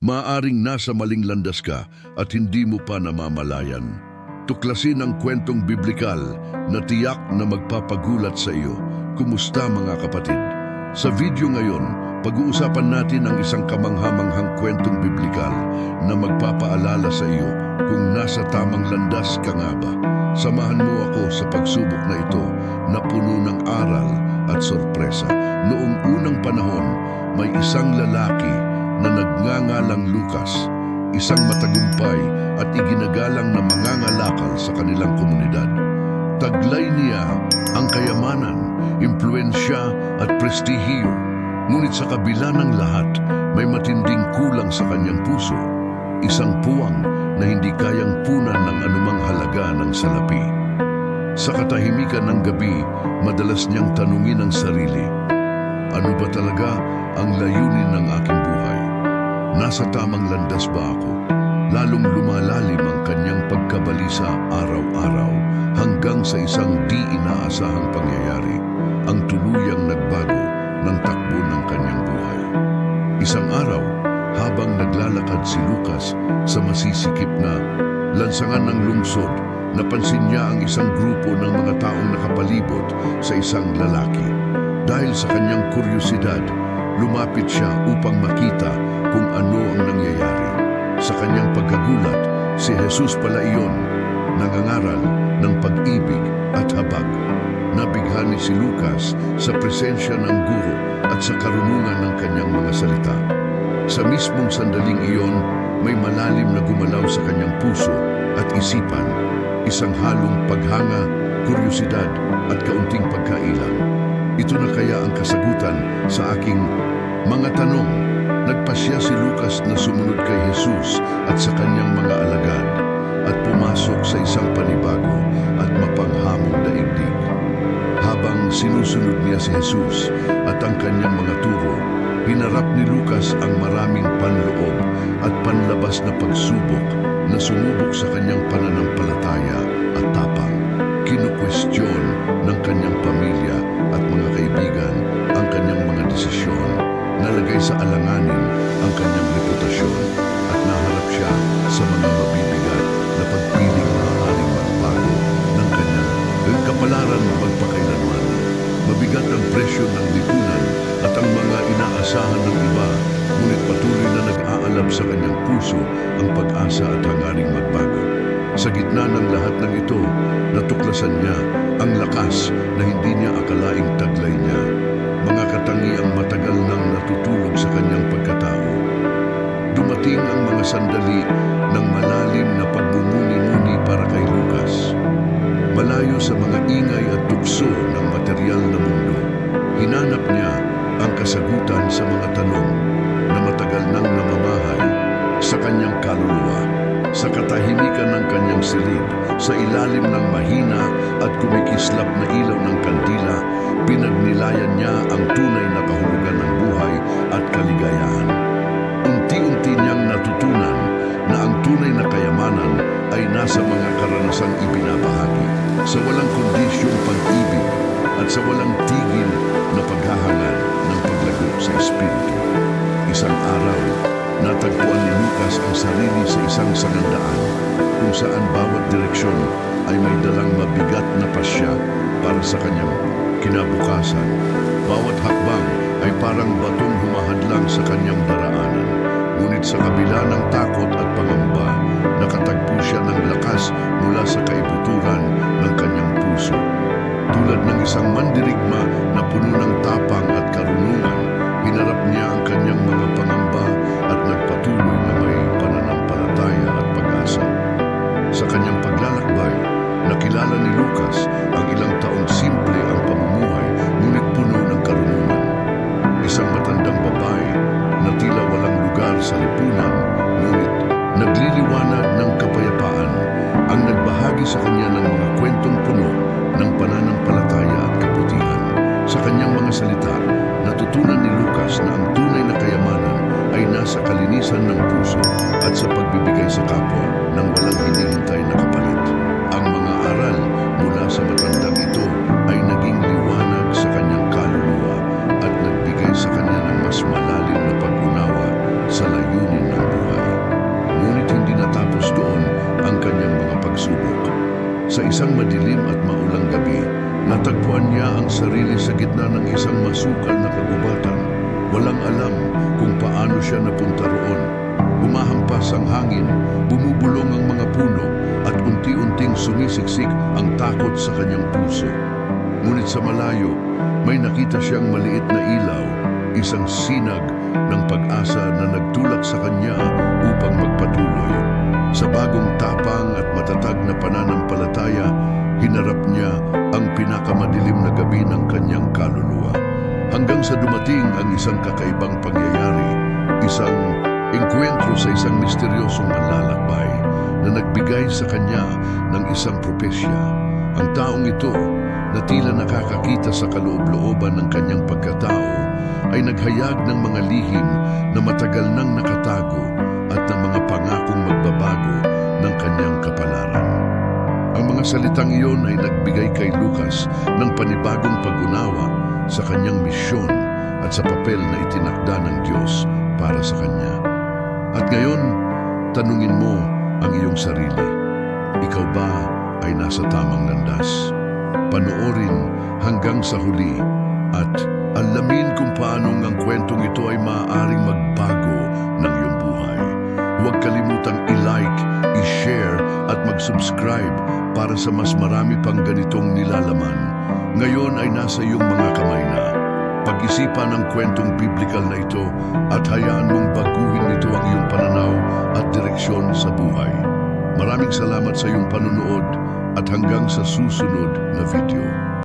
Maaring nasa maling landas ka at hindi mo pa namamalayan. Tuklasin ang kwentong biblikal na tiyak na magpapagulat sa iyo. Kumusta mga kapatid? Sa video ngayon, pag-uusapan natin ang isang kamanghamanghang kwentong biblikal na magpapaalala sa iyo kung nasa tamang landas ka nga ba. Samahan mo ako sa pagsubok na ito na puno ng aral at sorpresa. Noong unang panahon, may isang lalaki na nagngangalang Lucas, isang matagumpay at iginagalang na mangangalakal sa kanilang komunidad. Taglay niya ang kayamanan, impluensya at prestihiyo, ngunit sa kabila ng lahat, may matinding kulang sa kanyang puso, isang puwang na hindi kayang punan ng anumang halaga ng salapi. Sa katahimikan ng gabi, madalas niyang tanungin ang sarili, ano ba talaga ang layunin ng aking buhay? Nasa tamang landas ba ako? Lalong lumalalim ang kanyang pagkabalisa araw-araw hanggang sa isang di inaasahang pangyayari, ang tuluyang nagbago ng takbo ng kanyang buhay. Isang araw, habang naglalakad si Lucas sa masisikip na lansangan ng lungsod, napansin niya ang isang grupo ng mga taong nakapalibot sa isang lalaki. Dahil sa kanyang kuryosidad, lumapit siya upang makita kung ano ang nangyayari. Sa kanyang pagkagulat, si Jesus pala iyon, nangangaral ng pag-ibig at habag. Nabighani si Lucas sa presensya ng guro at sa karunungan ng kanyang mga salita. Sa mismong sandaling iyon, may malalim na gumalaw sa kanyang puso at isipan, isang halong paghanga, kuryosidad at kaunting pagkailang. Ito na kaya ang kasagutan sa aking mga tanong. Nagpasya si Lucas na sumunod kay Jesus at sa kanyang mga alagad at pumasok sa isang panibago at mapanghamong daigdig. Habang sinusunod niya si Jesus at ang kanyang mga turo, hinarap ni Lucas ang maraming panloob at panlabas na pagsubok na sumubok sa kanyang pananampalataya at tapang. Kinukwestiyon ng kanyang pamilya at mga kaibigan ang kanyang mga desisyon, nalagay sa alanganin ang kanyang reputasyon at naharap siya sa mga mabibigat na pagpiling maaaring magbago ng kanyang kapalaran magpakailanman. Mabigat ang presyo ng lipunan at ang mga inaasahan ng iba, ngunit patuloy na nag-aalab sa kanyang puso ang pag-asa at hangaring magbago. Sa gitna ng lahat ng ito, natuklasan niya ang lakas na hindi niya akalaing taglay niya, mga katangiang matagal nang natutulog sa kanyang pagkatao. Dumating ang mga sandali ng malalim na pagmumuni-muni para kay Lucas. Malayo sa mga ingay at tukso ng materyal na mundo, hinanap niya ang kasagutan sa mga tanong na matagal nang namamahay sa kanyang kaluluwa. Sa katahimikan ng kanyang silid, sa ilalim ng mahina at kumikislap na ilaw ng kandila, pinagnilayan niya ang tunay na kahulugan ng buhay at kaligayahan. Unti-unti niyang natutunan na ang tunay na kayamanan ay nasa mga karanasang ibinabahagi, sa walang kondisyong pag-ibig at sa walang tigil na paghahangad ng paglago sa espiritu. Isang araw, natagpuan ni Lucas ang sarili sa isang sangandaan kung saan bawat direksyon ay may dalang mabigat na pasya para sa kanyang kinabukasan. Bawat hakbang ay parang batong humahadlang sa kanyang daraanan. Ngunit sa kabila ng takot at pangamba, nakatagpo siya ng lakas mula sa kaibuturan ng kanyang puso. Tulad ng isang mandirigma na puno ng tapang at karunungan, hinarap niya ang kanyang mga pangamba at nagpatuloy na may pananampalataya at pag-asa. Sa kanyang paglalakbay, nakilala ni Lucas ang ilang taong simple ang pamumuhay, ngunit puno ng karunungan. Isang matandang babae na tila walang lugar sa lipunan, ngunit nagliliwanag ng kapayapaan, ang nagbahagi sa kanya ng mga kwentong puno ng pananampalataya at kabutihan. Sa kanyang mga salita, natutunan ni Lucas na ang tunay na kayamanan ay nasa kalinisan ng puso at sa pagbibigay sa kapwa ng walang hinihintay na kapalit. Ang mga aral mula sa matandang ito ay naging liwanag sa kanyang kaluluwa at nagbigay sa kanya ng mas malalim na pag-unawa sa layunin ng buhay. isang madilim at maulang gabi, natagpuan niya ang sarili sa gitna ng isang masukal na kagubatan. Walang alam kung paano siya napunta roon. Humahampas ang hangin, bumubulong ang mga puno, at unti-unting sumisiksik ang takot sa kanyang puso. Ngunit sa malayo, may nakita siyang maliit na ilaw, isang sinag ng pag-asa na nagtulak sa kanya upang magpatuloy. Sa bagong tapang at matatag na pananampalataya, hinarap niya ang pinakamadilim na gabi ng kanyang kaluluwa. Hanggang sa dumating ang isang kakaibang pangyayari, isang engkwentro sa isang misteryosong manlalakbay na nagbigay sa kanya ng isang propesya. Ang taong ito, na tila nakakakita sa kaloob-looban ng kanyang pagkatao, ay naghayag ng mga lihim na matagal nang nakatago at ng mga pangakong magbabago ng kanyang kapalaran. Ang mga salitang iyon ay nagbigay kay Lucas ng panibagong pag-unawa sa kanyang misyon at sa papel na itinakda ng Diyos para sa kanya. At ngayon, tanungin mo ang iyong sarili. Ikaw ba ay nasa tamang landas? Panoorin hanggang sa huli at alamin kung paano ang kwentong ito ay maaaring magbago ng iyong buhay. Huwag kalimutang i-like, i-share at mag-subscribe para sa mas marami pang ganitong nilalaman. Ngayon ay nasa iyong mga kamay na. Pag-isipan ang kwentong biblikal na ito at hayaan mong baguhin nito ang iyong pananaw at direksyon sa buhay. Maraming salamat sa iyong panonood at hanggang sa susunod na video.